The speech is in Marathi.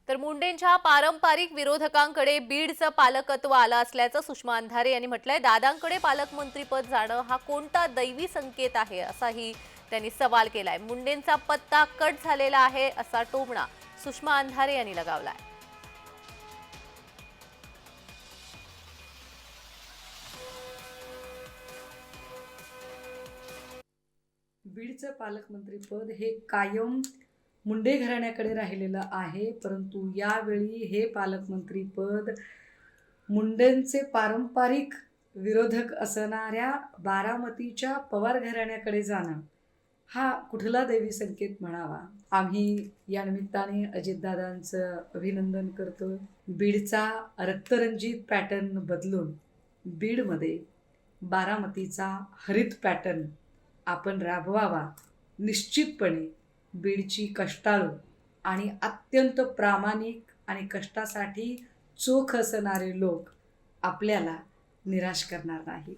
तर मुंडेंच्या पारंपरिक विरोधकांकडे बीडचं पालकत्व आलं असल्याचं सुषमा अंधारे यांनी म्हटलंय। दादांकडे पालकमंत्रीपद जाणं हा कोणता दैवी संकेत आहे असाही त्यांनी सवाल केलाय। मुंडेंचा पत्ता कट झालेला आहे असा टोमणा सुषमा अंधारे यांनी लगावलाय। बीडचं पालकमंत्रीपद हे कायम मुंडे घराण्याकडे राहिलेलं आहे, परंतु यावेळी हे पालकमंत्रीपद मुंडेंचे पारंपरिक विरोधक असणाऱ्या बारामतीच्या पवार घराण्याकडे जाणं हा कुठला दैवी संकेत म्हणावा। आम्ही या निमित्ताने अजितदादांचं अभिनंदन करतो। बीडचा रक्तरंजित पॅटर्न बदलून बीडमध्ये बारामतीचा हरित पॅटर्न आपण राबवावा। निश्चितपणे बीडची कष्टाळू आणि अत्यंत प्रामाणिक आणि कष्टासाठी चोख असणारे लोक आपल्याला निराश करणार नाहीत।